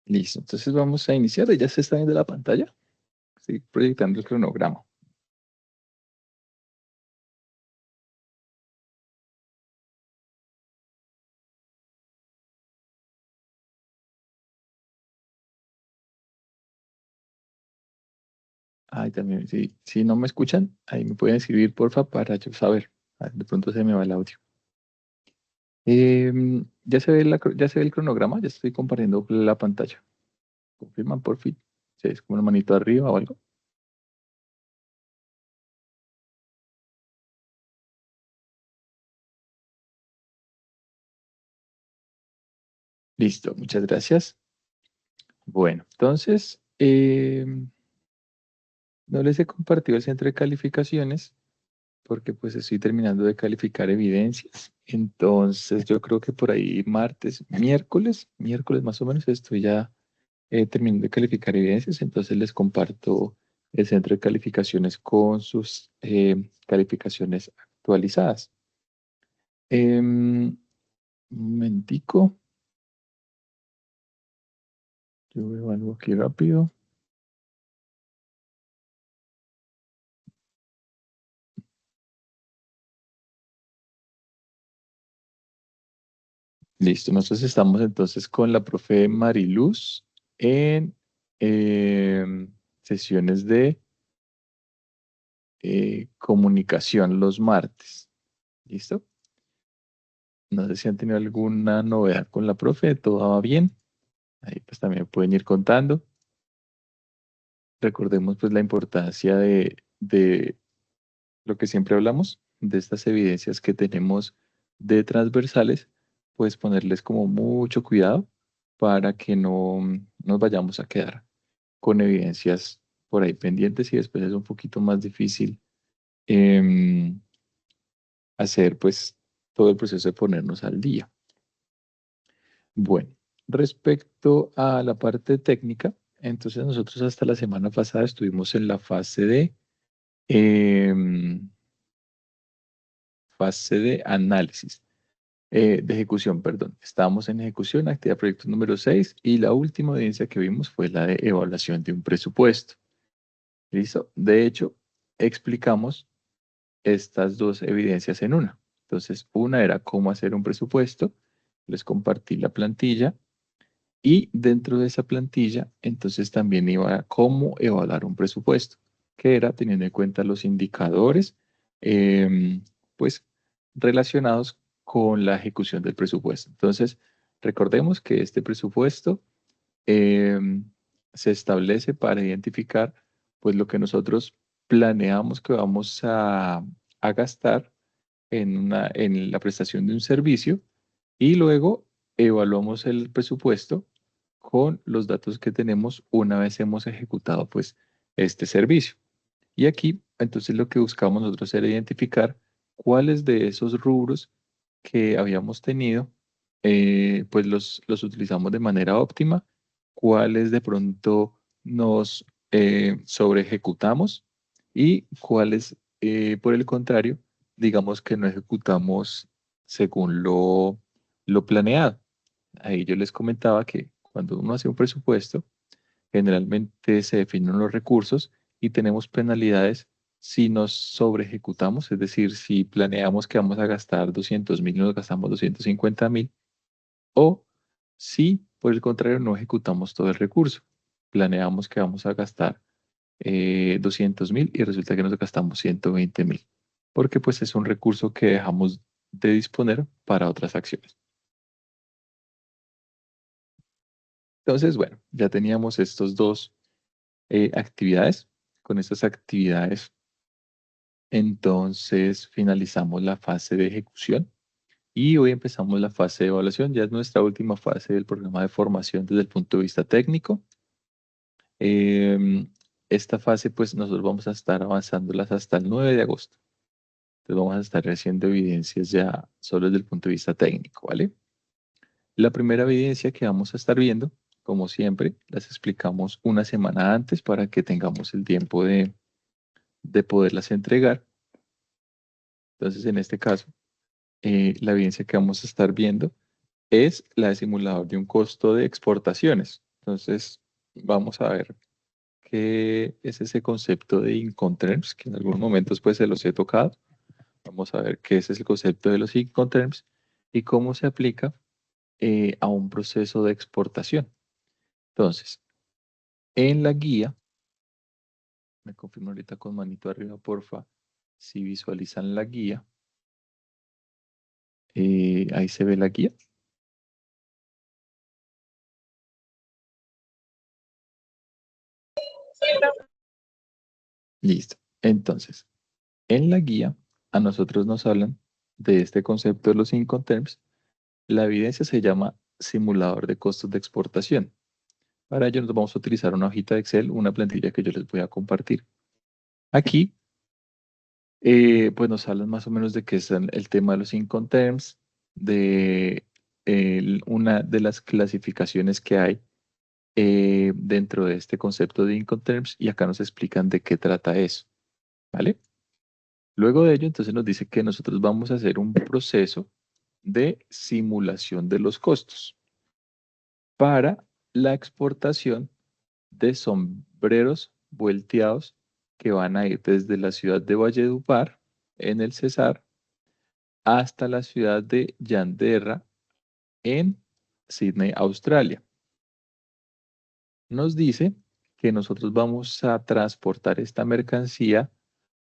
Listo, entonces vamos a iniciar. ¿Ya se está viendo la pantalla? Estoy proyectando el cronograma. Ahí también, si no me escuchan, ahí me pueden escribir, porfa, para yo saber. De pronto se me va el audio. ¿Ya se ve ya se ve el cronograma? Ya estoy compartiendo la pantalla. ¿Confirman, por fin? ¿Sí? ¿Es como una manito arriba o algo? Listo, muchas gracias. Bueno, entonces, no les he compartido el centro de calificaciones porque pues estoy terminando de calificar evidencias. Entonces yo creo que por ahí miércoles más o menos estoy ya terminando de calificar evidencias. Entonces les comparto el centro de calificaciones con sus calificaciones actualizadas. Un momentico, yo veo algo aquí rápido. Listo, nosotros estamos entonces con la profe Mariluz en sesiones de comunicación los martes. ¿Listo? No sé si han tenido alguna novedad con la profe, todo va bien. Ahí pues también pueden ir contando. Recordemos pues la importancia de lo que siempre hablamos, de estas evidencias que tenemos de transversales, pues ponerles como mucho cuidado para que no nos vayamos a quedar con evidencias por ahí pendientes y después es un poquito más difícil em, hacer pues todo el proceso de ponernos al día. Bueno, respecto a la parte técnica, entonces nosotros hasta la semana pasada estuvimos en la em, fase de análisis, de ejecución, perdón. Estábamos en ejecución, actividad proyecto número 6 y la última evidencia que vimos fue la de evaluación de un presupuesto. ¿Listo? De hecho, explicamos estas dos evidencias en una. Entonces, una era cómo hacer un presupuesto, les compartí la plantilla y dentro de esa plantilla, entonces también iba a cómo evaluar un presupuesto, que era teniendo en cuenta los indicadores, em, pues relacionados con la ejecución del presupuesto. Entonces, recordemos que este presupuesto em, se establece para identificar pues lo que nosotros planeamos que vamos a gastar en la prestación de un servicio y luego evaluamos el presupuesto con los datos que tenemos una vez hemos ejecutado pues este servicio. Y aquí entonces lo que buscamos nosotros era identificar cuáles de esos rubros que habíamos tenido pues los utilizamos de manera óptima, cuáles de pronto nos sobre ejecutamos y cuáles por el contrario digamos que no ejecutamos según lo planeado. Ahí yo les comentaba que cuando uno hace un presupuesto, generalmente se definen los recursos y tenemos penalidades si nos sobre ejecutamos, es decir, si planeamos que vamos a gastar 200.000 y nos gastamos 250.000, o si por el contrario no ejecutamos todo el recurso, planeamos que vamos a gastar 200.000 y resulta que nos gastamos 120.000, porque pues es un recurso que dejamos de disponer para otras acciones. Entonces, bueno, ya teníamos estos dos actividades. Con estas actividades, entonces finalizamos la fase de ejecución y hoy empezamos la fase de evaluación. Ya es nuestra última fase del programa de formación desde el punto de vista técnico. Em, Esta fase, pues nosotros vamos a estar avanzándolas hasta el 9 de agosto. Entonces vamos a estar haciendo evidencias ya solo desde el punto de vista técnico, ¿vale? La primera evidencia que vamos a estar viendo, como siempre, las explicamos una semana antes para que tengamos el tiempo de poderlas entregar. Entonces, en este caso, la evidencia que vamos a estar viendo es la de simulador de un costo de exportaciones. Entonces, vamos a ver qué es ese concepto de Incoterms, que en algunos momentos pues se los he tocado. Vamos a ver qué es ese concepto de los Incoterms y cómo se aplica a un proceso de exportación. Entonces, en la guía, me confirmo ahorita con manito arriba, porfa, si visualizan la guía, ahí se ve la guía. Listo. Entonces, en la guía, a nosotros nos hablan de este concepto de los Incoterms. La evidencia se llama simulador de costos de exportación. Para ello nos vamos a utilizar una hojita de Excel, una plantilla que yo les voy a compartir. Aquí, pues nos hablan más o menos de qué es el tema de los Incoterms, de una de las clasificaciones que hay dentro de este concepto de Incoterms y acá nos explican de qué trata eso, ¿vale? Luego de ello, entonces nos dice que nosotros vamos a hacer un proceso de simulación de los costos para la exportación de sombreros volteados que van a ir desde la ciudad de Valledupar, en el Cesar, hasta la ciudad de Llanderra, en Sydney, Australia. Nos dice que nosotros vamos a transportar esta mercancía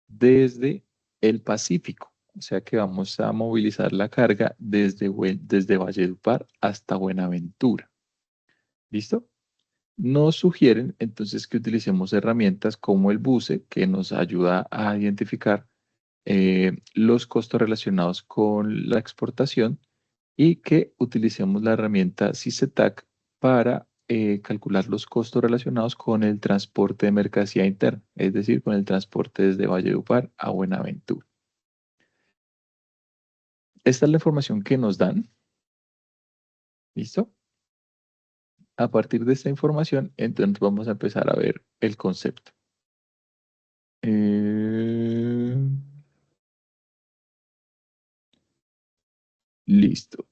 desde el Pacífico, o sea que vamos a movilizar la carga desde Valledupar hasta Buenaventura. ¿Listo? Nos sugieren entonces que utilicemos herramientas como el BUCE, que nos ayuda a identificar los costos relacionados con la exportación y que utilicemos la herramienta CICETAC para calcular los costos relacionados con el transporte de mercancía interna, es decir, con el transporte desde Valledupar a Buenaventura. Esta es la información que nos dan. ¿Listo? A partir de esta información, entonces vamos a empezar a ver el concepto. Listo.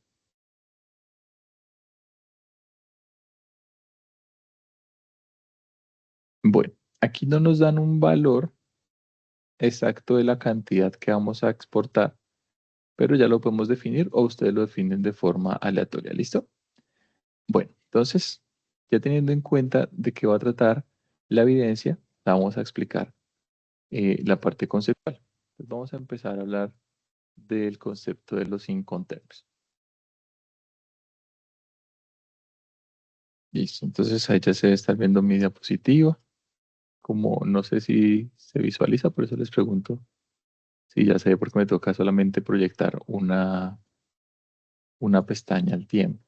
Bueno, aquí no nos dan un valor exacto de la cantidad que vamos a exportar, pero ya lo podemos definir o ustedes lo definen de forma aleatoria. ¿Listo? Bueno, entonces, ya teniendo en cuenta de qué va a tratar la evidencia, vamos a explicar la parte conceptual. Entonces, vamos a empezar a hablar del concepto de los Incoterms. Listo, entonces ahí ya se debe estar viendo mi diapositiva. Como no sé si se visualiza, por eso les pregunto si ya se ve, porque me toca solamente proyectar una pestaña al tiempo.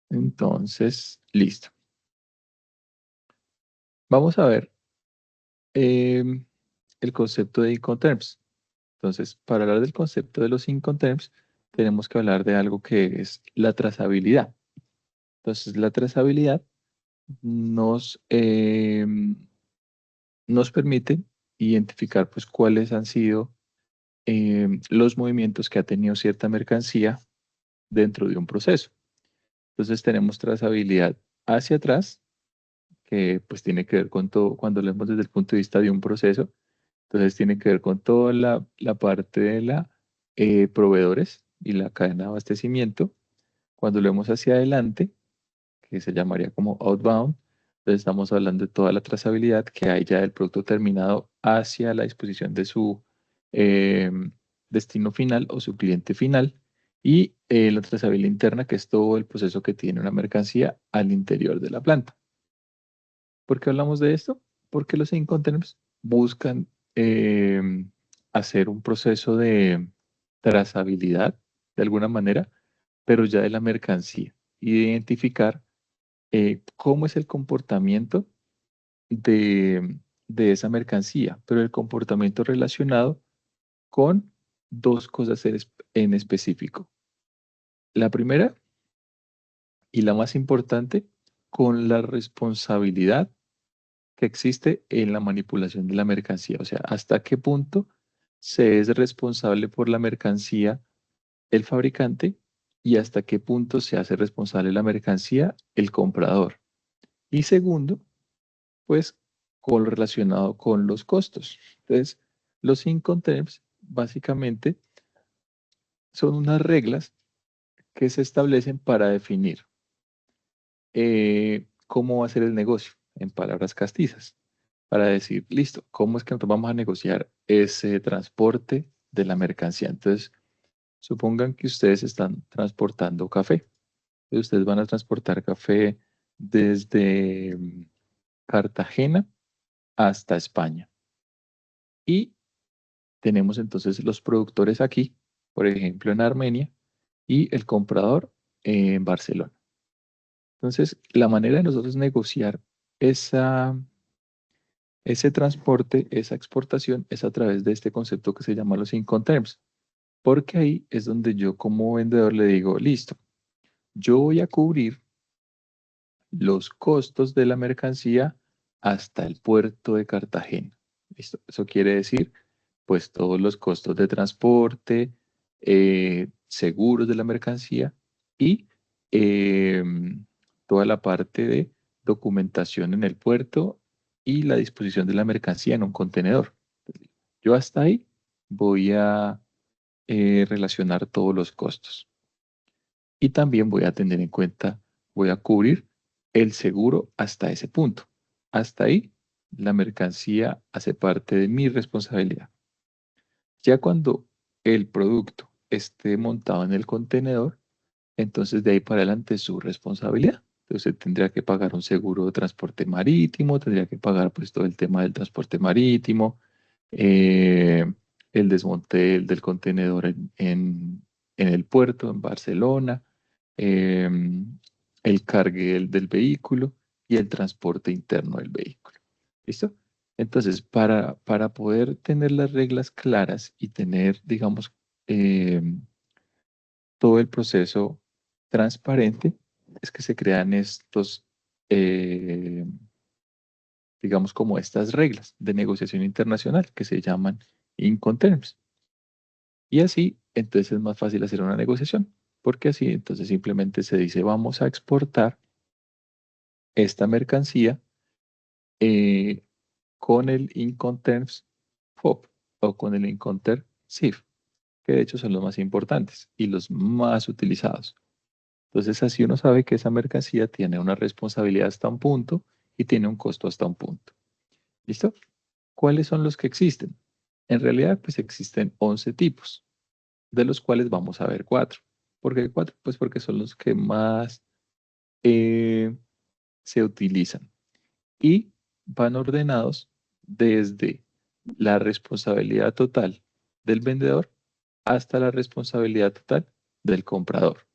Entonces, listo. Vamos a ver el concepto de Incoterms. Entonces, para hablar del concepto de los Incoterms, tenemos que hablar de algo que es la trazabilidad. Entonces, la trazabilidad nos permite identificar pues, cuáles han sido los movimientos que ha tenido cierta mercancía dentro de un proceso. Entonces, tenemos trazabilidad hacia atrás, que pues tiene que ver con todo, cuando leemos desde el punto de vista de un proceso, entonces tiene que ver con toda la parte de la proveedores y la cadena de abastecimiento. Cuando lo vemos hacia adelante, que se llamaría como outbound, entonces estamos hablando de toda la trazabilidad que hay ya del producto terminado hacia la disposición de su eh, destino final o su cliente final. Y la trazabilidad interna, que es todo el proceso que tiene una mercancía al interior de la planta. ¿Por qué hablamos de esto? Porque los Incoterms buscan eh, hacer un proceso de trazabilidad de alguna manera, pero ya de la mercancía y de identificar cómo es el comportamiento de esa mercancía, pero el comportamiento relacionado con dos cosas en específico. La primera y la más importante, con la responsabilidad que existe en la manipulación de la mercancía. O sea, hasta qué punto se es responsable por la mercancía el fabricante y hasta qué punto se hace responsable la mercancía el comprador. Y segundo, pues con lo relacionado con los costos. Entonces, los Incoterms básicamente son unas reglas que se establecen para definir cómo va a ser el negocio, en palabras castizas, para decir, listo, ¿cómo es que nosotros vamos a negociar ese transporte de la mercancía? Entonces, supongan que ustedes están transportando café. Ustedes van a transportar café desde Cartagena hasta España. Y tenemos entonces los productores aquí, por ejemplo en Armenia, y el comprador en Barcelona. Entonces, la manera de nosotros negociar ese transporte, esa exportación, es a través de este concepto que se llama los Incoterms, porque ahí es donde yo como vendedor le digo, listo, yo voy a cubrir los costos de la mercancía hasta el puerto de Cartagena. ¿Listo? Eso quiere decir, pues, todos los costos de transporte, seguros de la mercancía y toda la parte de documentación en el puerto y la disposición de la mercancía en un contenedor. Yo hasta ahí voy a relacionar todos los costos. Y también voy a tener en cuenta, voy a cubrir el seguro hasta ese punto. Hasta ahí, la mercancía hace parte de mi responsabilidad. Ya cuando el producto esté montado en el contenedor, entonces de ahí para adelante es su responsabilidad. Entonces tendría que pagar un seguro de transporte marítimo, tendría que pagar pues todo el tema del transporte marítimo, eh, el desmonte del contenedor en el puerto, en Barcelona, eh, el cargue del vehículo y el transporte interno del vehículo. ¿Listo? Entonces, para poder tener las reglas claras y tener, digamos, eh, todo el proceso transparente, es que se crean estos, eh, digamos, como estas reglas de negociación internacional que se llaman Incoterms. Y así, entonces es más fácil hacer una negociación, porque así, entonces simplemente se dice, vamos a exportar esta mercancía eh, con el Incoterms FOB o con el Incoterm SIF, que de hecho son los más importantes y los más utilizados. Entonces así uno sabe que esa mercancía tiene una responsabilidad hasta un punto y tiene un costo hasta un punto. ¿Listo? ¿Cuáles son los que existen? En realidad, pues existen 11 tipos, de los cuales vamos a ver 4. ¿Por qué 4? Pues porque son los que más eh, se utilizan y van ordenados desde la responsabilidad total del vendedor hasta la responsabilidad total del comprador.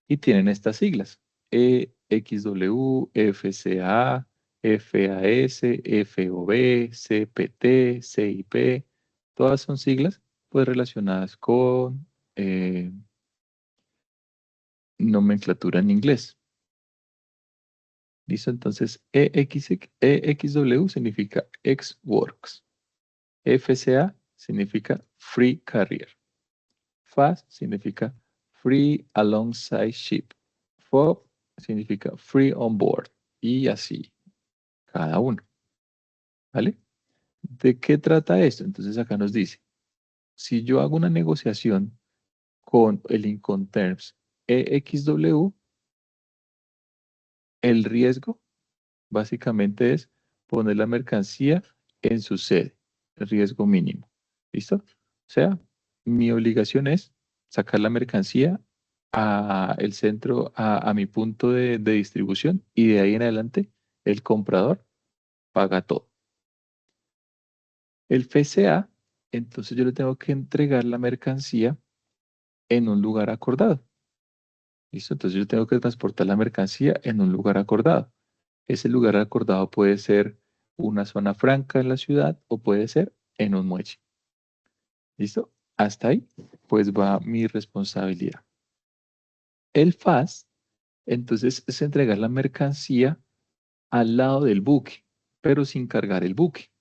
Y tienen estas siglas: EXW, FCA, FAS, FOB, CPT, CIP. Todas son siglas pues relacionadas con nomenclatura en inglés. ¿Listo? Entonces, EXW significa Ex-Works. FCA significa Free Carrier. FAS significa Free Alongside Ship. FOB significa Free On Board. Y así, cada uno. ¿Vale? ¿De qué trata esto? Entonces acá nos dice, si yo hago una negociación con el Incoterms EXW, el riesgo básicamente es poner la mercancía en su sede, el riesgo mínimo. ¿Listo? O sea, mi obligación es sacar la mercancía a el centro, a mi punto de distribución y de ahí en adelante el comprador paga todo. El FCA, entonces yo le tengo que entregar la mercancía en un lugar acordado. ¿Listo? Entonces yo tengo que transportar la mercancía en un lugar acordado. Ese lugar acordado puede ser una zona franca en la ciudad o puede ser en un muelle. ¿Listo? Hasta ahí, pues va mi responsabilidad. El FAS, entonces, es entregar la mercancía al lado del buque, pero sin cargar el buque.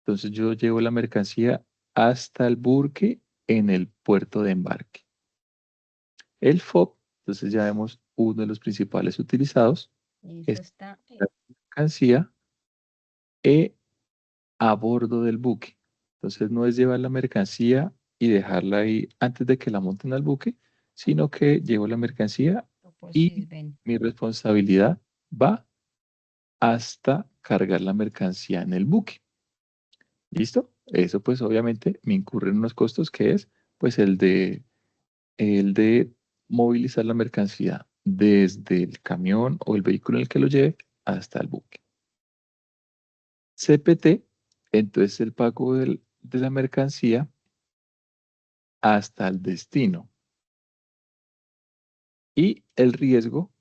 Entonces yo llevo la mercancía hasta el buque en el puerto de embarque. El FOB, entonces ya vemos uno de los principales utilizados, Eso es está. la mercancía a bordo del buque. Entonces no es llevar la mercancía y dejarla ahí antes de que la monten al buque, sino que llevo la mercancía Pues sí, y ven. mi responsabilidad va hasta cargar la mercancía en el buque. ¿Listo? Eso pues obviamente me incurre en unos costos que es pues el de movilizar la mercancía desde el camión o el vehículo en el que lo lleve hasta el buque. CPT, entonces el pago de la mercancía hasta el destino. Y el riesgo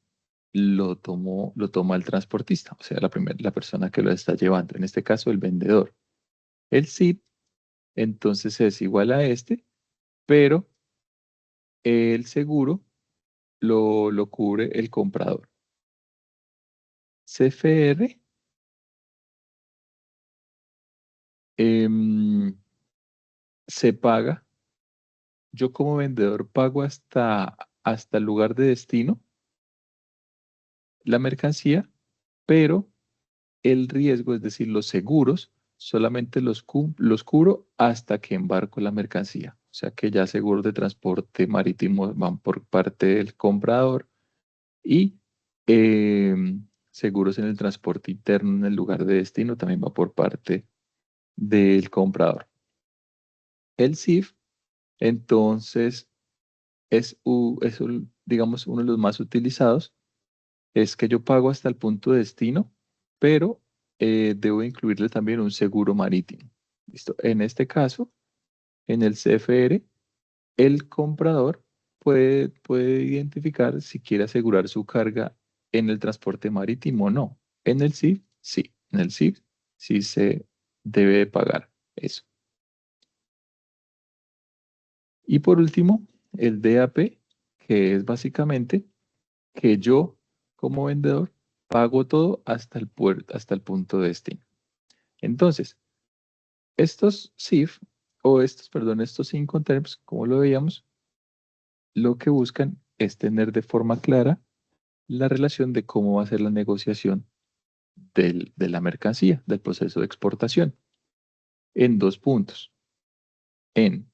lo toma el transportista, o sea, la persona que lo está llevando, en este caso el vendedor. El SID, entonces es igual a este, pero el seguro lo cubre el comprador. CFR se paga, yo como vendedor pago hasta el lugar de destino la mercancía, pero el riesgo, es decir, los seguros, solamente los cubro hasta que embarco la mercancía. O sea que ya seguros de transporte marítimo van por parte del comprador y seguros en el transporte interno en el lugar de destino también va por parte del comprador. El CIF, entonces, digamos, uno de los más utilizados es que yo pago hasta el punto de destino, pero debo incluirle también un seguro marítimo. ¿Listo? En este caso, en el CFR, el comprador puede identificar si quiere asegurar su carga en el transporte marítimo o no. En el CIF, sí. En el CIF, sí se debe de pagar eso. Y por último, el DAP, que es básicamente que yo, como vendedor, pago todo hasta el puerto, hasta el punto de destino. Entonces, estos SIF, estos Incoterms, como lo veíamos, lo que buscan es tener de forma clara la relación de cómo va a ser la negociación de la mercancía, del proceso de exportación, en dos puntos, en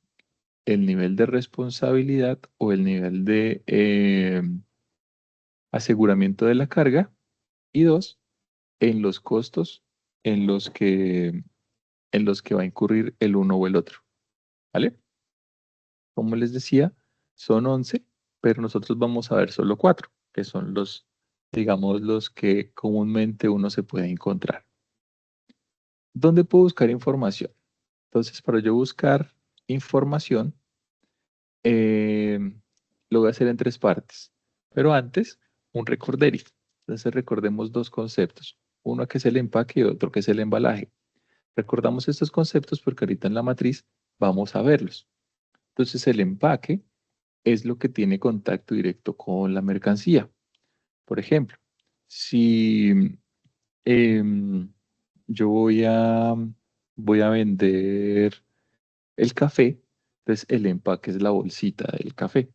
el nivel de responsabilidad o el nivel de aseguramiento de la carga, y dos, en los costos en los que, en los que va a incurrir el uno o el otro. ¿Vale? Como les decía, son 11, pero nosotros vamos a ver solo 4, que son los, digamos, los que comúnmente uno se puede encontrar. ¿Dónde puedo buscar información? Entonces, para yo buscar información, eh, lo voy a hacer en 3 partes. Pero antes, un recorderis. Entonces, recordemos dos conceptos. Uno que es el empaque y otro que es el embalaje. Recordamos estos conceptos porque ahorita en la matriz vamos a verlos. Entonces, el empaque es lo que tiene contacto directo con la mercancía. Por ejemplo, si em, yo voy a vender el café, entonces el empaque es la bolsita del café.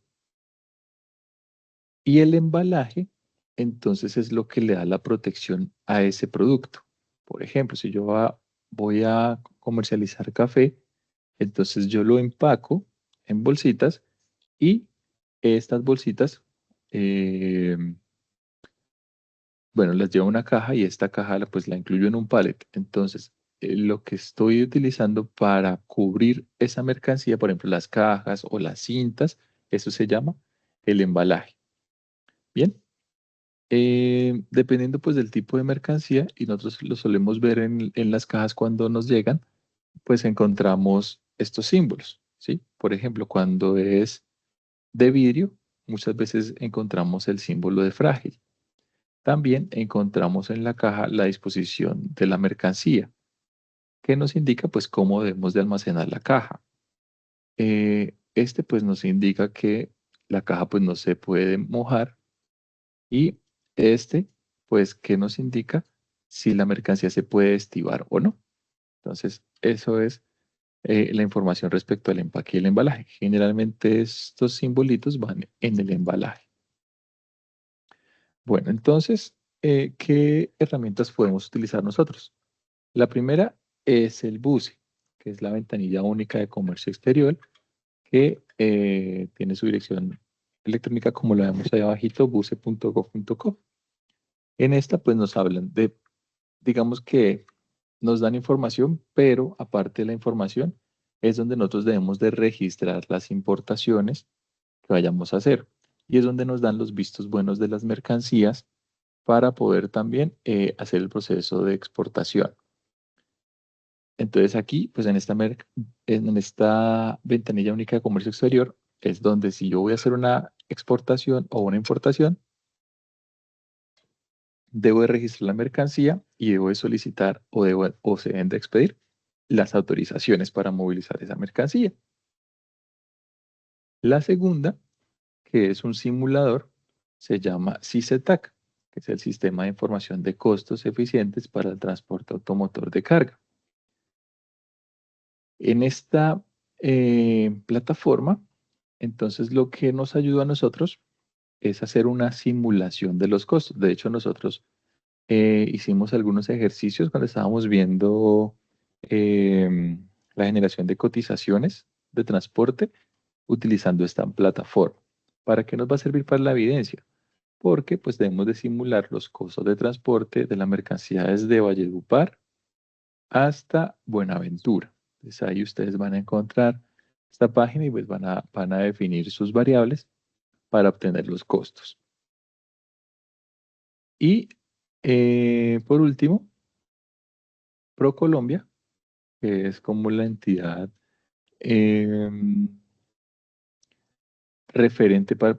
Y el embalaje, entonces es lo que le da la protección a ese producto. Por ejemplo, si yo voy a comercializar café, entonces yo lo empaco en bolsitas y estas bolsitas, bueno, las llevo a una caja y esta caja pues la incluyo en un pallet. Entonces, lo que estoy utilizando para cubrir esa mercancía, por ejemplo, las cajas o las cintas, eso se llama el embalaje. Bien, dependiendo pues del tipo de mercancía, y nosotros lo solemos ver en las cajas cuando nos llegan, pues encontramos estos símbolos, ¿sí? Por ejemplo, cuando es de vidrio, muchas veces encontramos el símbolo de frágil. También encontramos en la caja la disposición de la mercancía, que nos indica pues cómo debemos de almacenar la caja. Este pues nos indica que la caja pues no se puede mojar, y este pues que nos indica si la mercancía se puede estibar o no. Entonces eso es la información respecto al empaque y el embalaje. Generalmente estos simbolitos van en el embalaje. Bueno, entonces, ¿qué herramientas podemos utilizar nosotros? La primera es el BUSE, que es la ventanilla única de comercio exterior, que tiene su dirección electrónica como lo vemos ahí abajito, buse.gov.co. En esta pues nos hablan de, digamos que nos dan información, pero aparte de la información es donde nosotros debemos de registrar las importaciones que vayamos a hacer. Y es donde nos dan los vistos buenos de las mercancías para poder también hacer el proceso de exportación. Entonces aquí, pues en esta ventanilla única de comercio exterior, es donde si yo voy a hacer una exportación o una importación, debo de registrar la mercancía y debo de solicitar o se deben de expedir las autorizaciones para movilizar esa mercancía. La segunda, que es un simulador, se llama SISETAC, que es el Sistema de Información de Costos Eficientes para el Transporte Automotor de Carga. En esta plataforma, entonces lo que nos ayuda a nosotros es hacer una simulación de los costos. De hecho, nosotros hicimos algunos ejercicios cuando estábamos viendo la generación de cotizaciones de transporte utilizando esta plataforma. ¿Para qué nos va a servir para la evidencia? Porque pues debemos de simular los costos de transporte de la mercancía desde Valledupar hasta Buenaventura. Entonces ahí ustedes van a encontrar esta página y pues van a definir sus variables para obtener los costos. Y por último, ProColombia, que es como la entidad referente para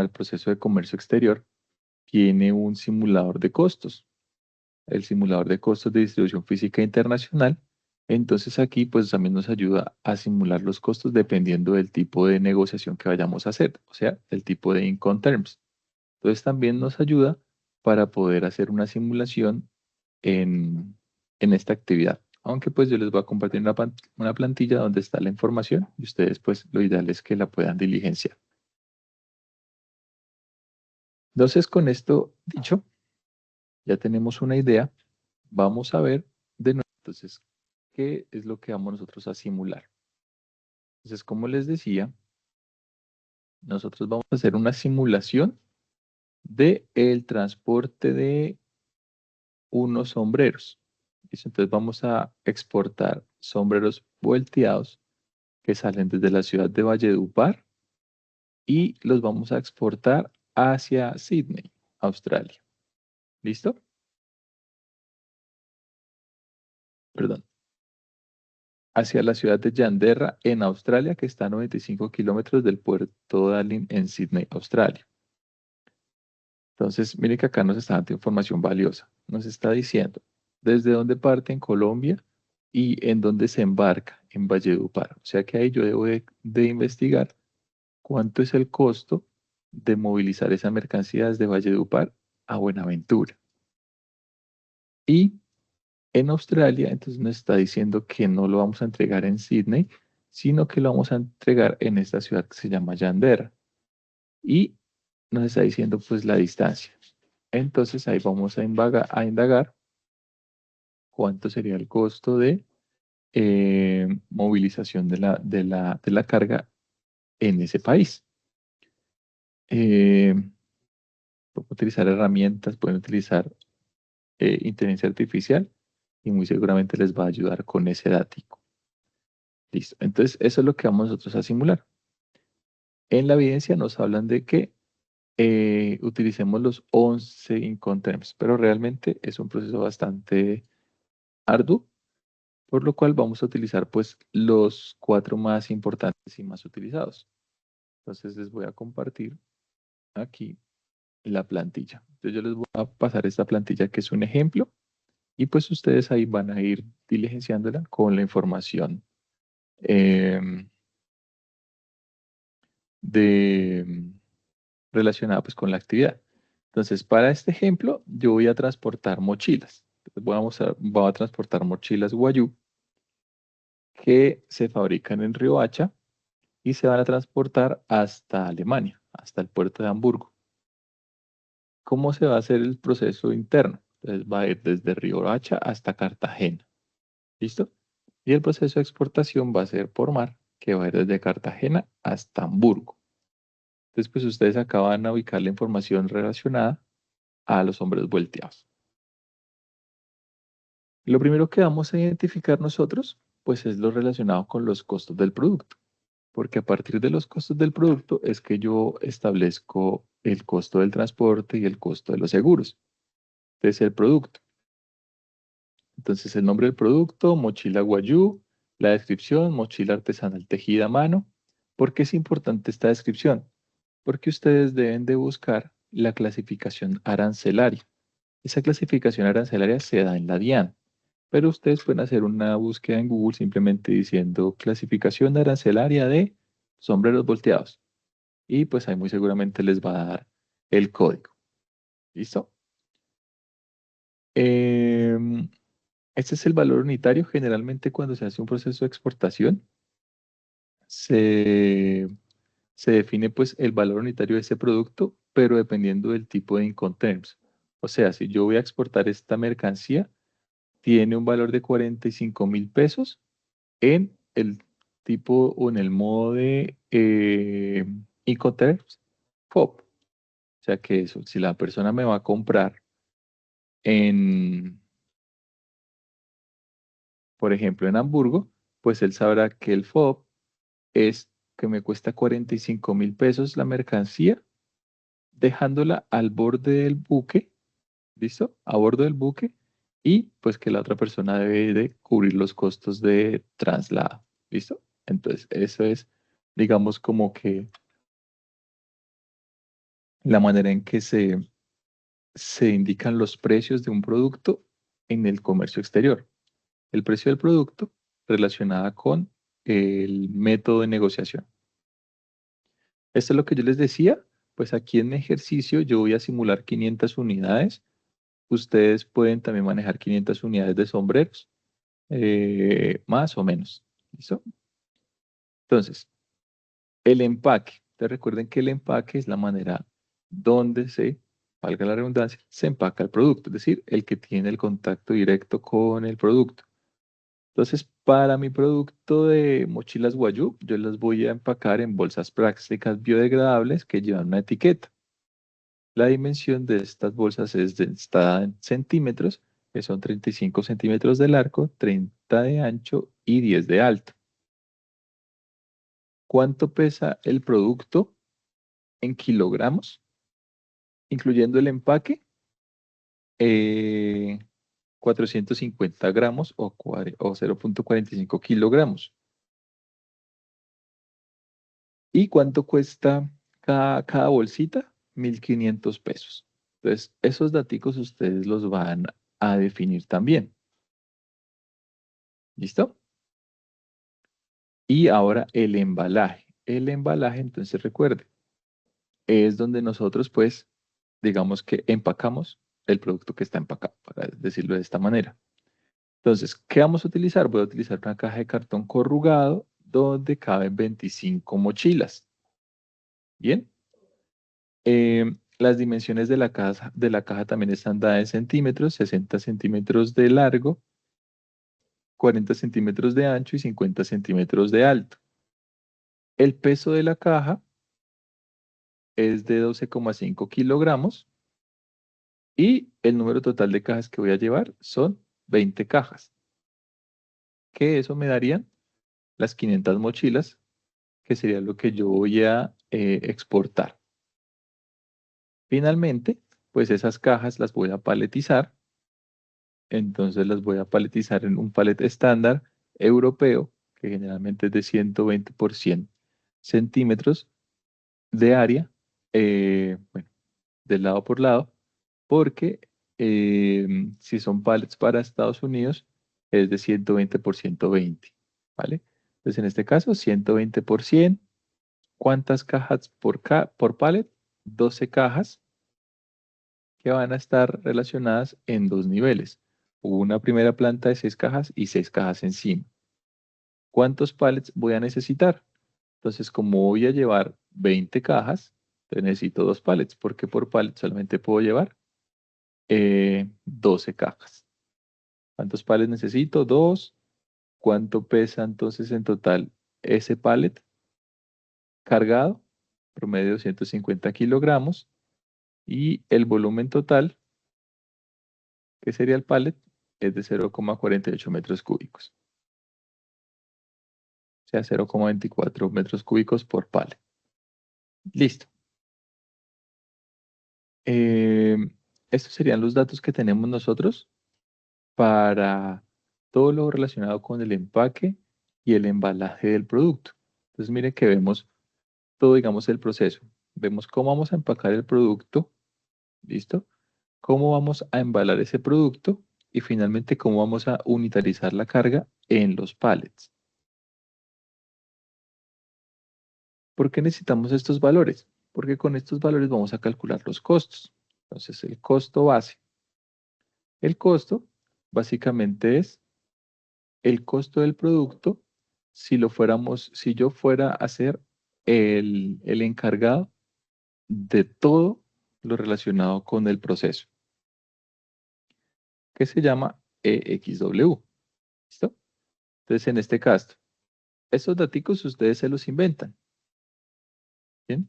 el proceso de comercio exterior, tiene un simulador de costos, el simulador de costos de distribución física internacional. Entonces aquí pues también nos ayuda a simular los costos dependiendo del tipo de negociación que vayamos a hacer, o sea, el tipo de Incoterms. Entonces también nos ayuda para poder hacer una simulación en esta actividad. Aunque pues yo les voy a compartir una plantilla donde está la información y ustedes pues lo ideal es que la puedan diligenciar. Entonces con esto dicho, ya tenemos una idea. Vamos a ver de nuevo entonces qué es lo que vamos nosotros a simular. Entonces como les decía, nosotros vamos a hacer una simulación de el transporte de unos sombreros. ¿Listo? Entonces vamos a exportar sombreros volteados que salen desde la ciudad de Valledupar y los vamos a exportar hacia Sydney, Australia. ¿Listo? Perdón. Hacia la ciudad de Yanderra, en Australia, que está a 95 kilómetros del puerto Darling en Sydney, Australia. Entonces, miren que acá nos está dando información valiosa. Nos está diciendo desde dónde parte en Colombia y en dónde se embarca en Valledupar. O sea que ahí yo debo de investigar cuánto es el costo de movilizar esa mercancía desde Valledupar a Buenaventura. Y en Australia, entonces nos está diciendo que no lo vamos a entregar en Sydney, sino que lo vamos a entregar en esta ciudad que se llama Yanderra. Y nos está diciendo pues la distancia. Entonces ahí vamos a indagar cuánto sería el costo de movilización de la carga en ese país. Pueden utilizar herramientas, pueden utilizar inteligencia artificial y muy seguramente les va a ayudar con ese dático. Listo. Entonces, eso es lo que vamos nosotros a simular. En la evidencia nos hablan de que utilicemos los 11 Incoterms, pero realmente es un proceso bastante arduo, por lo cual vamos a utilizar pues los 4 más importantes y más utilizados. Entonces les voy a compartir aquí la plantilla. Entonces yo les voy a pasar esta plantilla que es un ejemplo y pues ustedes ahí van a ir diligenciándola con la información de, relacionada pues con la actividad. Entonces, para este ejemplo, yo voy a transportar mochilas. Voy a transportar mochilas Guayú, que se fabrican en Riohacha y se van a transportar hasta Alemania, hasta el puerto de Hamburgo. ¿Cómo se va a hacer el proceso interno? Entonces va a ir desde Riohacha hasta Cartagena. ¿Listo? Y el proceso de exportación va a ser por mar, que va a ir desde Cartagena hasta Hamburgo. Entonces, pues ustedes acá van a ubicar la información relacionada a los hombres volteados. Lo primero que vamos a identificar nosotros, pues es lo relacionado con los costos del producto, porque a partir de los costos del producto es que yo establezco el costo del transporte y el costo de los seguros. Entonces, el producto. Entonces, el nombre del producto, mochila Guayú, la descripción, mochila artesanal tejida a mano. ¿Por qué es importante esta descripción? Porque ustedes deben de buscar la clasificación arancelaria. Esa clasificación arancelaria se da en la DIAN, pero ustedes pueden hacer una búsqueda en Google simplemente diciendo clasificación arancelaria de sombreros volteados. Y pues ahí muy seguramente les va a dar el código. ¿Listo? Em, Este es el valor unitario. Generalmente cuando se hace un proceso de exportación, se, se define pues el valor unitario de ese producto, pero dependiendo del tipo de Incoterms. O sea, si yo voy a exportar esta mercancía, tiene un valor de 45.000 pesos en el tipo o en el modo de Incoterms FOB. O sea que eso, si la persona me va a comprar en, por ejemplo, en Hamburgo, pues él sabrá que el FOB es que me cuesta 45.000 pesos la mercancía, dejándola al borde del buque, ¿listo? A bordo del buque, y pues que la otra persona debe de cubrir los costos de traslado, ¿listo? Entonces, eso es, digamos, como que la manera en que se indican los precios de un producto en el comercio exterior. El precio del producto relacionada con el método de negociación. Esto es lo que yo les decía, pues aquí en mi ejercicio yo voy a simular 500 unidades. Ustedes pueden también manejar 500 unidades de sombreros, más o menos. ¿Listo? Entonces, el empaque. Ustedes recuerden que el empaque es la manera donde se, valga la redundancia, se empaca el producto, es decir, el que tiene el contacto directo con el producto. Entonces, para mi producto de mochilas Guayú, yo las voy a empacar en bolsas plásticas biodegradables que llevan una etiqueta. La dimensión de estas bolsas está en centímetros, que son 35 centímetros de largo, 30 de ancho y 10 de alto. ¿Cuánto pesa el producto en kilogramos? Incluyendo el empaque, eh, 450 gramos o 0,45 kilogramos. ¿Y cuánto cuesta cada bolsita? 1.500 pesos. Entonces, esos daticos ustedes los van a definir también. ¿Listo? Y ahora el embalaje. El embalaje, entonces recuerde, es donde nosotros, pues, digamos que empacamos el producto que está empacado, para decirlo de esta manera. Entonces, ¿qué vamos a utilizar? Voy a utilizar una caja de cartón corrugado donde caben 25 mochilas. Bien. Las dimensiones de la caja también están dadas en centímetros, 60 centímetros de largo, 40 centímetros de ancho y 50 centímetros de alto. El peso de la caja es de 12,5 kilogramos y el número total de cajas que voy a llevar son 20 cajas, que eso me darían las 500 mochilas, que sería lo que yo voy a exportar. Finalmente, pues esas cajas las voy a paletizar. Entonces las voy a paletizar en un palet estándar europeo, que generalmente es de 120 por 100 centímetros de área, bueno, de lado por lado, porque si son palets para Estados Unidos, es de 120 por 120, ¿vale? Entonces en este caso, 120 por 100. ¿Cuántas cajas por palet? 12 cajas que van a estar relacionadas en dos niveles. Una primera planta de 6 cajas y 6 cajas encima. ¿cuántos pallets voy a necesitar? Entonces, como voy a llevar 20 cajas, entonces necesito 2 pallets, porque por pallet solamente puedo llevar 12 cajas. ¿Cuántos pallets necesito? 2. ¿Cuánto pesa entonces en total ese pallet cargado? Promedio 250 kilogramos. Y el volumen total, que sería el pallet, es de 0,48 metros cúbicos. O sea, 0,24 metros cúbicos por pallet. Listo. Eh, Estos serían los datos que tenemos nosotros para todo lo relacionado con el empaque y el embalaje del producto. Entonces, miren que vemos todo, digamos, el proceso. Vemos cómo vamos a empacar el producto, ¿listo? Cómo vamos a embalar ese producto y finalmente cómo vamos a unitarizar la carga en los pallets. ¿Por qué necesitamos estos valores? Porque con estos valores vamos a calcular los costos. Entonces, el costo base. El costo básicamente es el costo del producto si yo fuera a ser el encargado de todo lo relacionado con el proceso, que se llama EXW. ¿Listo? Entonces, en este caso, estos daticos ustedes se los inventan. ¿Bien?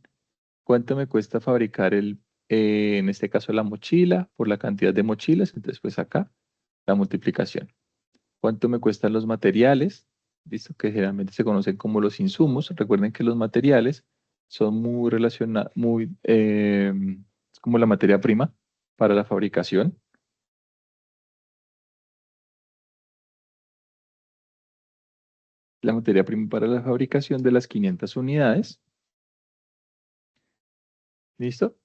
¿Cuánto me cuesta fabricar en este caso, la mochila por la cantidad de mochilas? Entonces, pues acá la multiplicación. ¿Cuánto me cuestan los materiales? ¿Listo? Que generalmente se conocen como los insumos. Recuerden que los materiales son muy relacionados, es como la materia prima para la fabricación. La materia prima para la fabricación de las 500 unidades. ¿Listo?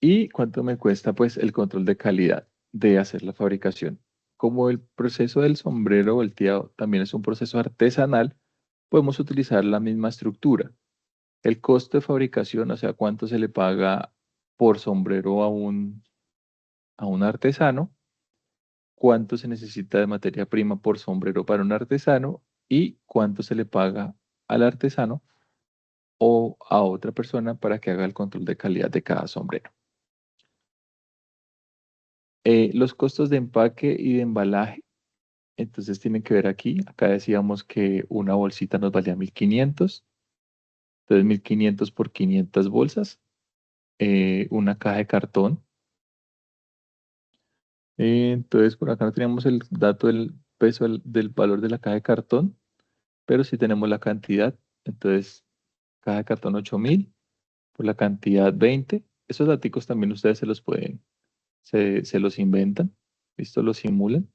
¿Y cuánto me cuesta pues el control de calidad de hacer la fabricación? Como el proceso del sombrero volteado también es un proceso artesanal, podemos utilizar la misma estructura. El costo de fabricación, o sea, cuánto se le paga por sombrero a un artesano, cuánto se necesita de materia prima por sombrero para un artesano y cuánto se le paga al artesano o a otra persona para que haga el control de calidad de cada sombrero. Los costos de empaque y de embalaje, entonces tienen que ver aquí, acá decíamos que una bolsita nos valía 1.500, entonces 1.500 por 500 bolsas, una caja de cartón. Entonces, por acá no teníamos el dato del peso del valor de la caja de cartón, pero sí tenemos la cantidad. Entonces, caja de cartón 8.000 por la cantidad 20. Esos datos también ustedes se los pueden, se los inventan, ¿listo? Los simulan.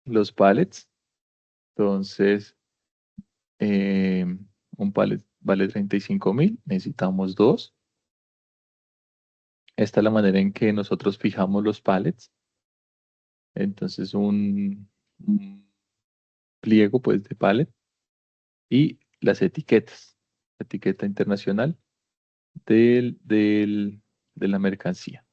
Los pallets, entonces, eh, un pallet vale 35.000, necesitamos dos. Esta es la manera en que nosotros fijamos los pallets. Entonces, un pliego pues, de pallet y las etiquetas, la etiqueta internacional de la mercancía.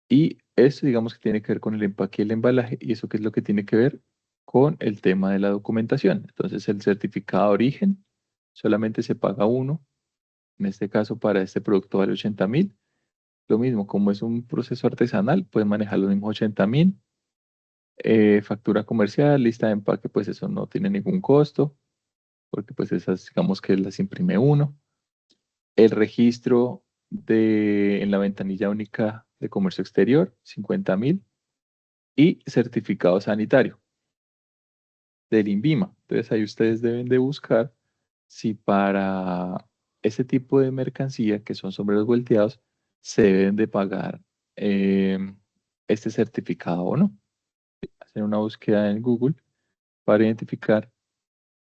Y eso digamos que tiene que ver con el empaque y el embalaje, y eso que es lo que tiene que ver con el tema de la documentación. Entonces el certificado de origen solamente se paga uno, en este caso para este producto vale 80.000. Lo mismo, como es un proceso artesanal, pueden manejar los mismos 80.000. Factura comercial, lista de empaque, pues eso no tiene ningún costo, porque pues esas digamos que las imprime uno. El registro en la ventanilla única de comercio exterior, 50.000. Y certificado sanitario del INVIMA. Entonces ahí ustedes deben de buscar si para ese tipo de mercancía, que son sombreros volteados, se deben de pagar eh, este certificado o no. Hacer una búsqueda en Google para identificar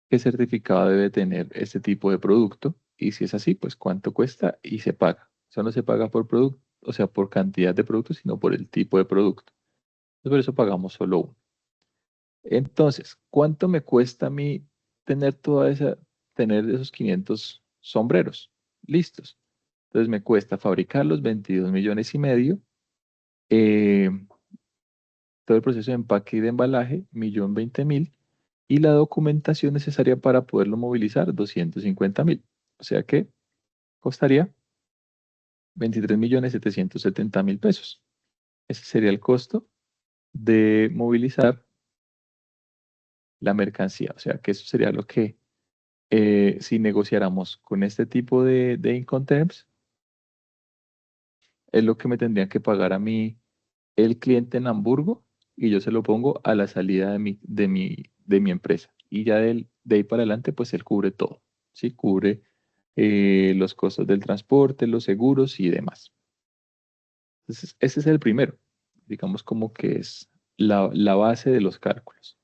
qué certificado debe tener este tipo de producto y si es así, pues cuánto cuesta y se paga. Eso no se paga por producto, o sea, por cantidad de producto, sino por el tipo de producto. Entonces, por eso pagamos solo uno. Entonces, ¿cuánto me cuesta a mí tener esos 500 sombreros listos? Entonces me cuesta fabricarlos 22,5 millones. todo el proceso de empaque y de embalaje, 1.020.000, y la documentación necesaria para poderlo movilizar, 250.000. O sea que costaría 23.770.000 pesos. Ese sería el costo de movilizar la mercancía. O sea que eso sería lo que, si negociáramos con este tipo de Incoterms, es lo que me tendrían que pagar a mí el cliente en Hamburgo, y yo se lo pongo a la salida de mi empresa. Y ya de ahí para adelante, pues él cubre todo, ¿sí? Cubre los costos del transporte, los seguros y demás. Entonces, ese es el primero, digamos como que es la base de los cálculos.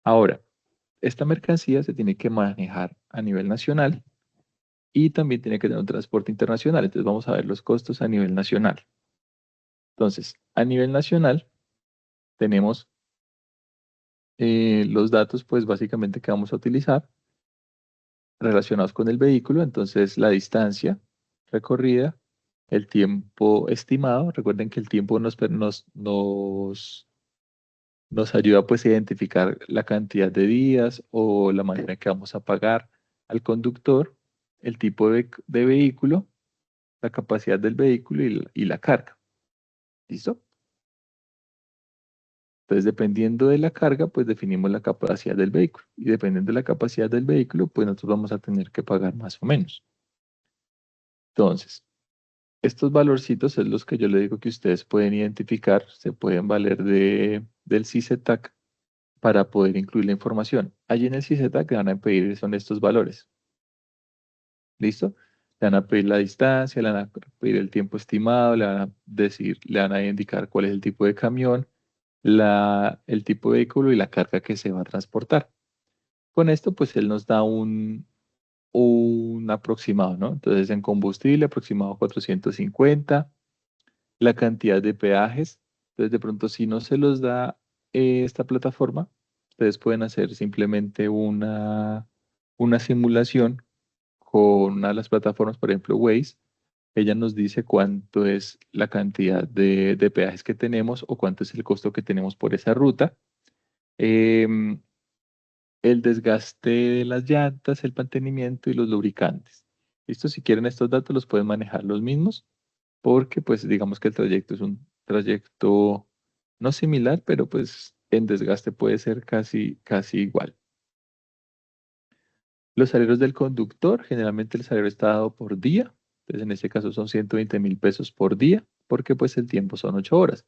Ahora, esta mercancía se tiene que manejar a nivel nacional y también tiene que tener un transporte internacional. Entonces, vamos a ver los costos a nivel nacional. Entonces, a nivel nacional tenemos los datos, pues básicamente que vamos a utilizar relacionados con el vehículo. Entonces, la distancia recorrida, el tiempo estimado. Recuerden que el tiempo nos ayuda pues a identificar la cantidad de días o la manera en que vamos a pagar al conductor, el tipo de vehículo, la capacidad del vehículo y la carga. ¿Listo? Entonces, dependiendo de la carga, pues definimos la capacidad del vehículo. Y dependiendo de la capacidad del vehículo, pues nosotros vamos a tener que pagar más o menos. Entonces, estos valorcitos es los que yo le digo que ustedes pueden identificar, se pueden valer del CICETAC para poder incluir la información. Allí en el CICETAC le van a pedir son estos valores. ¿Listo? Le van a pedir la distancia, le van a pedir el tiempo estimado, le van a indicar cuál es el tipo de camión, el tipo de vehículo y la carga que se va a transportar. Con esto, pues él nos da un aproximado, ¿no? Entonces, en combustible, aproximado 450, la cantidad de peajes. Entonces, de pronto, si no se los da esta plataforma, ustedes pueden hacer simplemente una simulación con una de las plataformas, por ejemplo, Waze. Ella nos dice cuánto es la cantidad de peajes que tenemos o cuánto es el costo que tenemos por esa ruta. Em, el desgaste de las llantas, el mantenimiento y los lubricantes. ¿Listo? Si quieren estos datos los pueden manejar los mismos porque pues digamos que el trayecto es un trayecto no similar, pero pues en desgaste puede ser casi igual. Los salarios del conductor, generalmente el salario está dado por día, entonces en este caso son 120.000 pesos por día, porque pues el tiempo son 8 horas.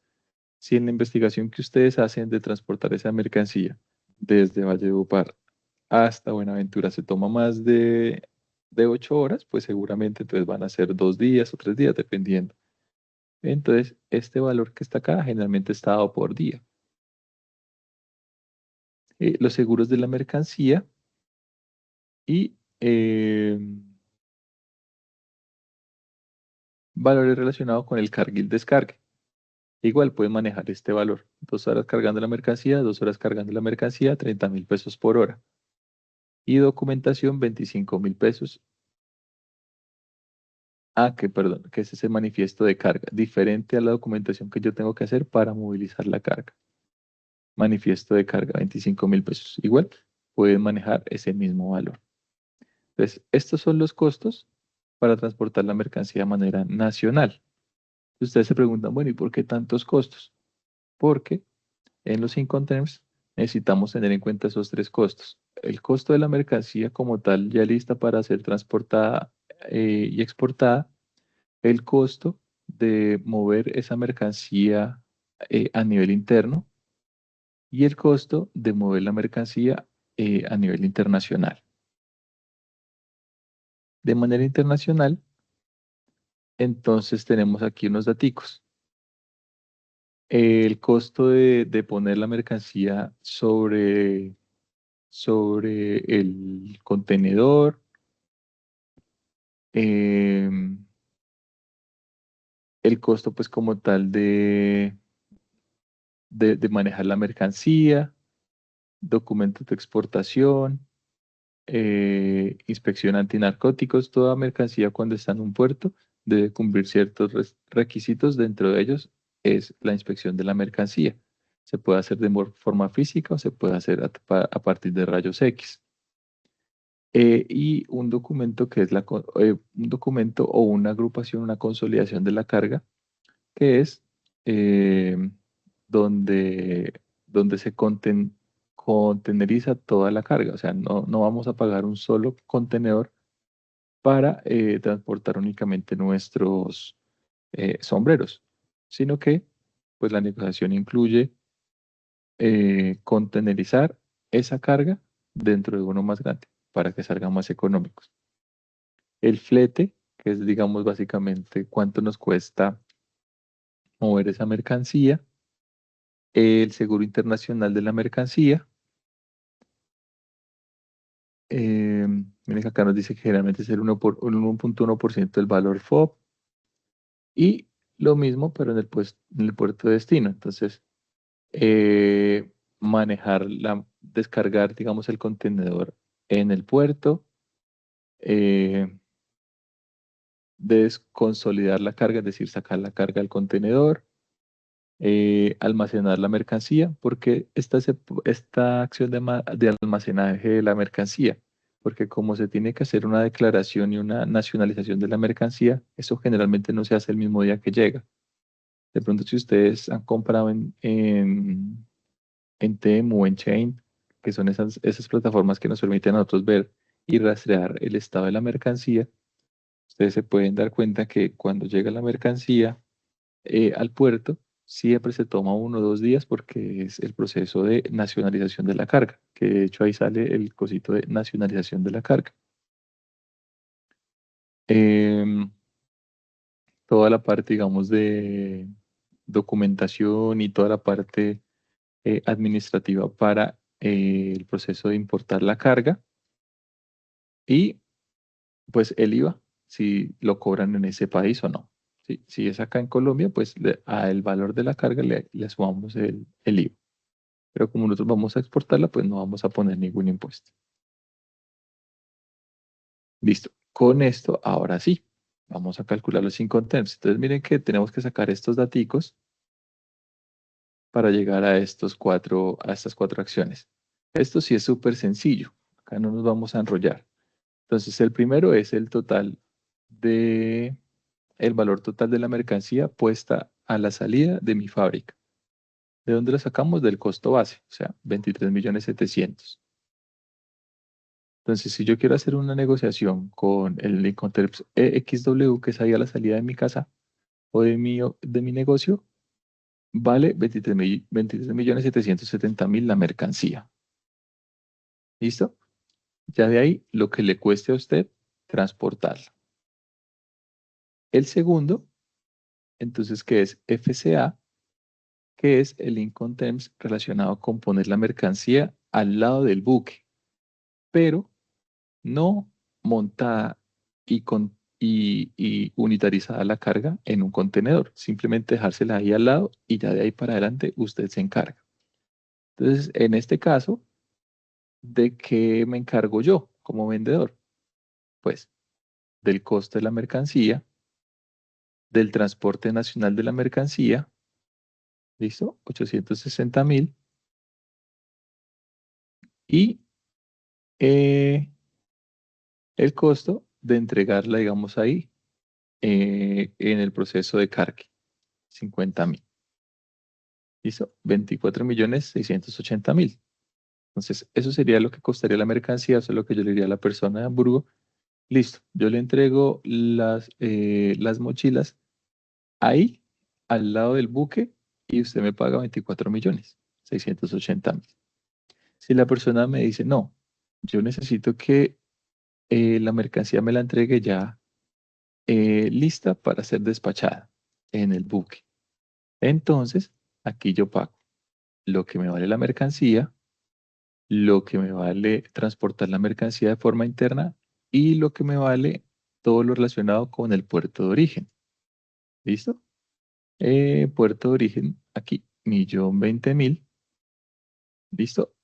Si en la investigación que ustedes hacen de transportar esa mercancía desde Valledupar hasta Buenaventura se toma más de 8 horas, pues seguramente entonces van a ser 2 días o 3 días, dependiendo. Entonces, este valor que está acá generalmente está dado por día. Los seguros de la mercancía y valores relacionados con el cargue y el descargue. Igual pueden manejar este valor. 2 horas cargando la mercancía, 2 horas cargando la mercancía, 30.000 pesos por hora. Y documentación, 25.000 pesos. Perdón, que ese es el manifiesto de carga, diferente a la documentación que yo tengo que hacer para movilizar la carga. Manifiesto de carga, 25.000 pesos. Igual pueden manejar ese mismo valor. Entonces, estos son los costos para transportar la mercancía de manera nacional. Ustedes se preguntan, bueno, ¿y por qué tantos costos? Porque en los Incoterms necesitamos tener en cuenta esos tres costos. El costo de la mercancía como tal, ya lista para ser transportada y exportada. El costo de mover esa mercancía a nivel interno y el costo de mover la mercancía a nivel internacional. De manera internacional, entonces tenemos aquí unos daticos. El costo de poner la mercancía sobre el contenedor, em, el costo pues como tal de manejar la mercancía, documentos de exportación, inspección antinarcóticos. Toda mercancía cuando está en un puerto debe cumplir ciertos requisitos, dentro de ellos es la inspección de la mercancía. Se puede hacer de forma física o se puede hacer a partir de rayos X. Y un documento que es un documento o una agrupación, una consolidación de la carga, que es eh, donde, donde se conteneriza toda la carga. O sea, no vamos a pagar un solo contenedor para transportar únicamente nuestros sombreros, sino que pues la negociación incluye contenerizar esa carga dentro de uno más grande para que salgan más económicos. El flete, que es digamos básicamente cuánto nos cuesta mover esa mercancía, el seguro internacional de la mercancía. Miren que acá nos dice que generalmente es el 1.1% del valor FOB y lo mismo pero en el puerto de destino. Entonces, manejar descargar, digamos, el contenedor en el puerto, eh, desconsolidar la carga, es decir, sacar la carga del contenedor, almacenar la mercancía, porque esta acción de almacenaje de la mercancía, porque como se tiene que hacer una declaración y una nacionalización de la mercancía, eso generalmente no se hace el mismo día que llega. De pronto, si ustedes han comprado en Temu o en Chain, que son esas plataformas que nos permiten a nosotros ver y rastrear el estado de la mercancía, ustedes se pueden dar cuenta que cuando llega la mercancía al puerto, siempre se toma 1 o 2 días porque es el proceso de nacionalización de la carga, que de hecho ahí sale el cosito de nacionalización de la carga. Em, Toda la parte, digamos, de documentación y toda la parte administrativa para el proceso de importar la carga y pues el IVA, si lo cobran en ese país o no. Si es acá en Colombia, pues al valor de la carga le sumamos el IVA. Pero como nosotros vamos a exportarla, pues no vamos a poner ningún impuesto. Listo. Con esto, ahora sí, vamos a calcular los Incoterms. Entonces miren que tenemos que sacar estos daticos para llegar a estas cuatro acciones. Esto sí es súper sencillo. Acá no nos vamos a enrollar. Entonces el primero es el valor total de la mercancía puesta a la salida de mi fábrica. ¿De dónde lo sacamos? Del costo base, o sea, 23.700.000. Entonces, si yo quiero hacer una negociación con el Incoterms EXW, que es ahí a la salida de mi casa o de mi negocio, vale 23.770.000 la mercancía. ¿Listo? Ya de ahí lo que le cueste a usted transportarla. El segundo, entonces, que es FCA, que es el Incoterms relacionado con poner la mercancía al lado del buque, pero no montada y unitarizada la carga en un contenedor. Simplemente dejársela ahí al lado y ya de ahí para adelante usted se encarga. Entonces, en este caso, ¿de qué me encargo yo como vendedor? Pues del coste de la mercancía, del transporte nacional de la mercancía, ¿listo? 860.000 y eh, el costo de entregarla, digamos ahí, en el proceso de carga, 50.000. ¿Listo? 24.680.000. Entonces, eso sería lo que costaría la mercancía, eso es lo que yo le diría a la persona de Hamburgo. Listo, yo le entrego las mochilas ahí, al lado del buque, y usted me paga 24.680.000. Si la persona me dice, no, yo necesito que la mercancía me la entregue ya lista para ser despachada en el buque. Entonces, aquí yo pago lo que me vale la mercancía, lo que me vale transportar la mercancía de forma interna y lo que me vale todo lo relacionado con el puerto de origen. ¿Listo? Puerto de origen, aquí, 1.020.000. ¿Listo?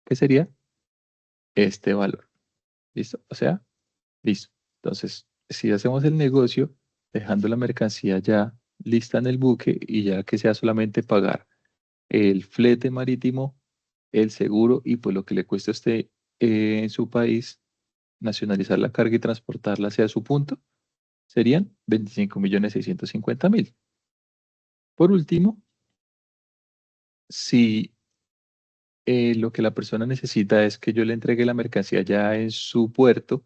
¿Qué sería? Este valor. ¿Listo? O sea, listo. Entonces, si hacemos el negocio dejando la mercancía ya lista en el buque y ya que sea solamente pagar el flete marítimo, el seguro y pues lo que le cueste a usted en su país nacionalizar la carga y transportarla hacia su punto serían 25.650.000. Por último, si lo que la persona necesita es que yo le entregue la mercancía ya en su puerto,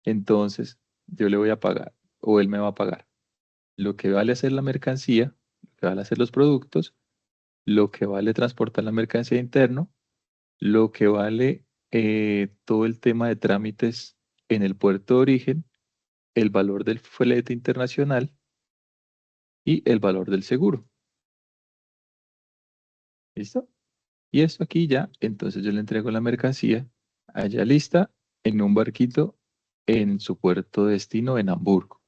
entonces yo le voy a pagar o él me va a pagar lo que vale hacer la mercancía, lo que vale hacer los productos, lo que vale transportar la mercancía interno, lo que vale todo el tema de trámites en el puerto de origen, el valor del flete internacional y el valor del seguro. ¿Listo? Y esto aquí ya, entonces yo le entrego la mercancía allá lista en un barquito en su puerto de destino en Hamburgo.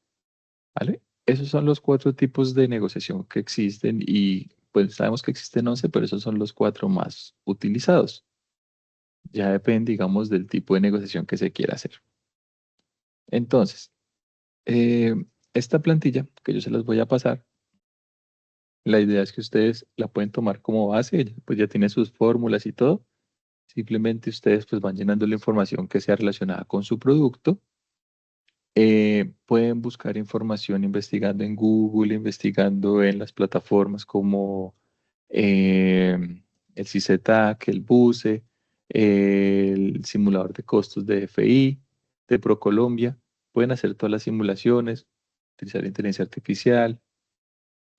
¿Vale? Esos son los 4 tipos de negociación que existen y pues sabemos que existen 11, pero esos son los 4 más utilizados. Ya depende, digamos, del tipo de negociación que se quiera hacer. Entonces, eh, esta plantilla que yo se las voy a pasar, la idea es que ustedes la pueden tomar como base, pues ya tiene sus fórmulas y todo. Simplemente ustedes pues van llenando la información que sea relacionada con su producto. Pueden buscar información investigando en Google, investigando en las plataformas como el CICETAC, el BUCE, el simulador de costos de FI, de ProColombia. Pueden hacer todas las simulaciones, utilizar inteligencia artificial.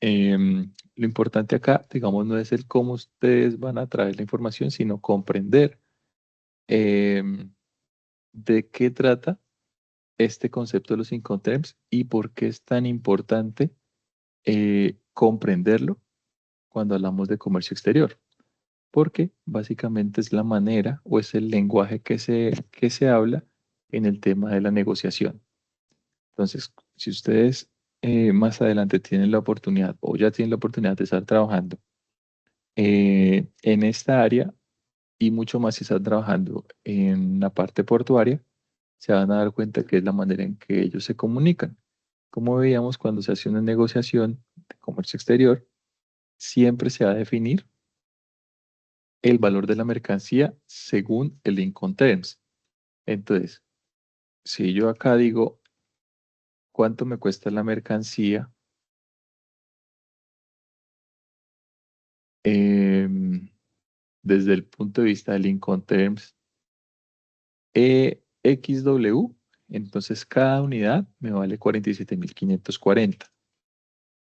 Lo importante acá, digamos, no es el cómo ustedes van a traer la información, sino comprender em, de qué trata este concepto de los Incoterms y por qué es tan importante comprenderlo cuando hablamos de comercio exterior. Porque básicamente es la manera o es el lenguaje que se habla en el tema de la negociación. Entonces, si ustedes más adelante tienen la oportunidad o ya tienen la oportunidad de estar trabajando en esta área y mucho más si están trabajando en la parte portuaria, se van a dar cuenta que es la manera en que ellos se comunican. Como veíamos cuando se hace una negociación de comercio exterior, siempre se va a definir el valor de la mercancía según el Incoterms. Entonces, si yo acá digo cuánto me cuesta la mercancía, em, desde el punto de vista del Incoterms XW, entonces cada unidad me vale 47.540.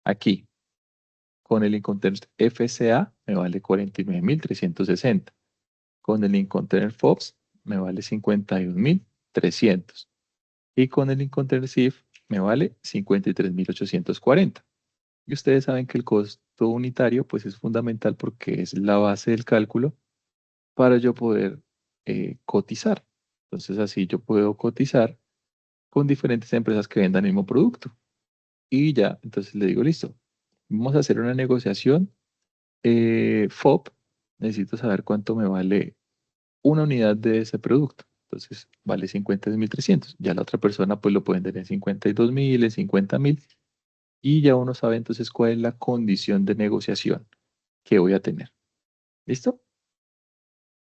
Aquí, con el Incoterms FCA me vale 49.360. Con el Incoterms FOBS me vale 51.300. Y con el Incoterms SIF me vale 53.840. Y ustedes saben que el costo unitario pues es fundamental porque es la base del cálculo para yo poder cotizar. Entonces así yo puedo cotizar con diferentes empresas que vendan el mismo producto. Y ya, entonces le digo, listo, vamos a hacer una negociación FOB. Necesito saber cuánto me vale una unidad de ese producto. Entonces vale 52.300. Ya la otra persona pues lo puede vender en 52.000, en 50.000. Y ya uno sabe entonces cuál es la condición de negociación que voy a tener. ¿Listo?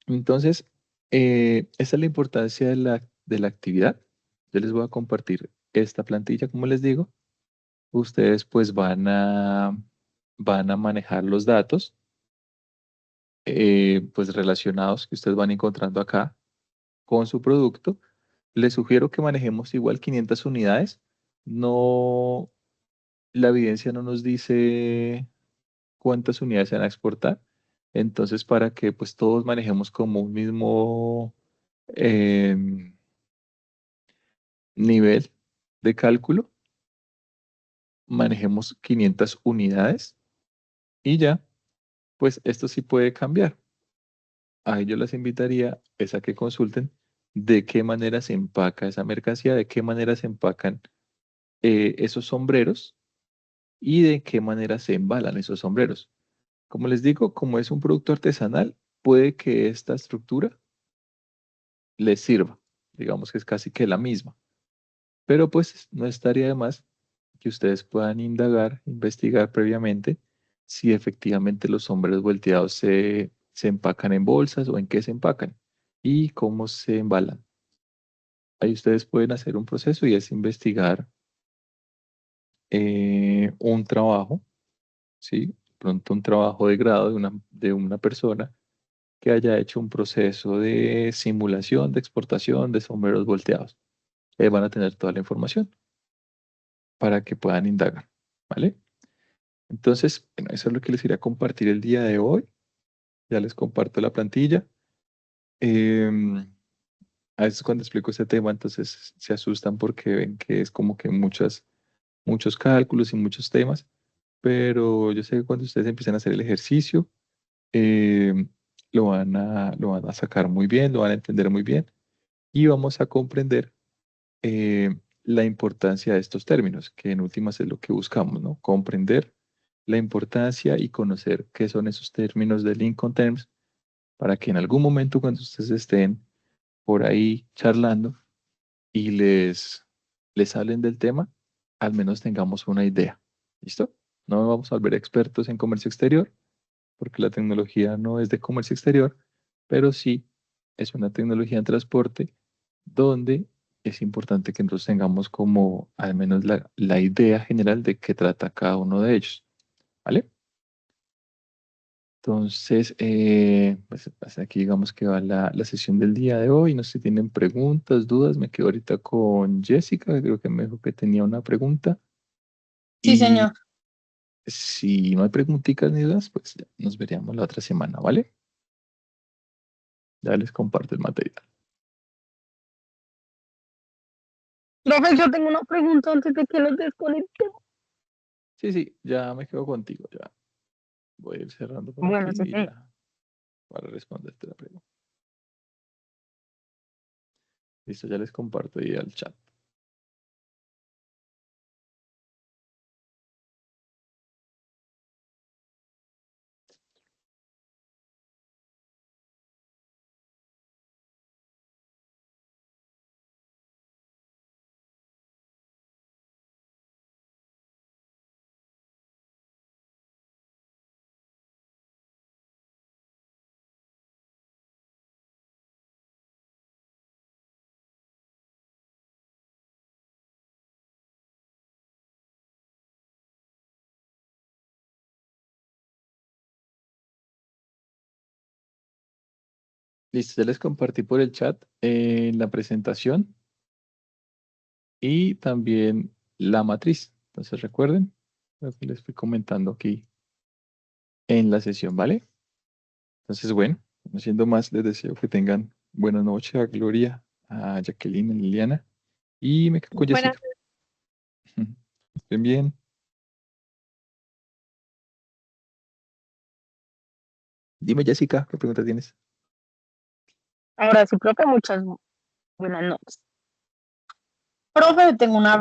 Entonces, esa es la importancia de la actividad. Yo les voy a compartir esta plantilla, como les digo. Ustedes pues van a manejar los datos pues relacionados que ustedes van encontrando acá con su producto. Les sugiero que manejemos igual 500 unidades. No, la evidencia no nos dice cuántas unidades se van a exportar. Entonces, para que pues todos manejemos como un mismo nivel de cálculo, manejemos 500 unidades y ya, pues esto sí puede cambiar. Ahí yo les invitaría es a que consulten de qué manera se empaca esa mercancía, de qué manera se empacan esos sombreros y de qué manera se embalan esos sombreros. Como les digo, como es un producto artesanal, puede que esta estructura les sirva. Digamos que es casi que la misma. Pero pues no estaría de más que ustedes puedan indagar, investigar previamente si efectivamente los sombreros volteados se empacan en bolsas o en qué se empacan y cómo se embalan. Ahí ustedes pueden hacer un proceso y es investigar un trabajo, ¿sí? Pronto un trabajo de grado de una persona que haya hecho un proceso de simulación de exportación de sombreros volteados. Van a tener toda la información para que puedan indagar, ¿vale? Entonces, bueno, eso es lo que les quería compartir el día de hoy. Ya les comparto la plantilla. Em, a veces cuando explico este tema, entonces se asustan porque ven que es como que muchos cálculos y muchos temas, pero yo sé que cuando ustedes empiezan a hacer el ejercicio, em, lo van a sacar muy bien, lo van a entender muy bien y vamos a comprender la importancia de estos términos, que en últimas es lo que buscamos, ¿no? Comprender la importancia y conocer qué son esos términos de Lincoln Terms para que en algún momento cuando ustedes estén por ahí charlando y les hablen del tema, al menos tengamos una idea. ¿Listo? No nos vamos a volver expertos en comercio exterior, porque la tecnología no es de comercio exterior, pero sí es una tecnología en transporte donde es importante que nosotros tengamos como al menos la idea general de qué trata cada uno de ellos. ¿Vale? Entonces, pues aquí digamos que va la sesión del día de hoy. No sé si tienen preguntas, dudas. Me quedo ahorita con Jessica, que creo que me dijo que tenía una pregunta. Sí, Y señor. si no hay preguntitas ni dudas, pues ya nos veríamos la otra semana, ¿vale? Ya les comparto el material. Profe, yo tengo una pregunta antes de que nos desconectemos. Sí, sí, ya me quedo contigo. Ya voy a ir cerrando por aquí Bueno, sí, y sí. ya para responderte la pregunta. Listo, ya les comparto ahí al chat. Listo, ya les compartí por el chat la presentación y también la matriz. Entonces recuerden lo que les fui comentando aquí en la sesión, ¿vale? Entonces, bueno, no siendo más, les deseo que tengan buena noche a Gloria, a Jacqueline, a Liliana y me quedo con Buenas. Jessica. Estén bien. Dime, Jessica, ¿qué pregunta tienes? Ahora sí, profe, muchas buenas noches. Profe, tengo una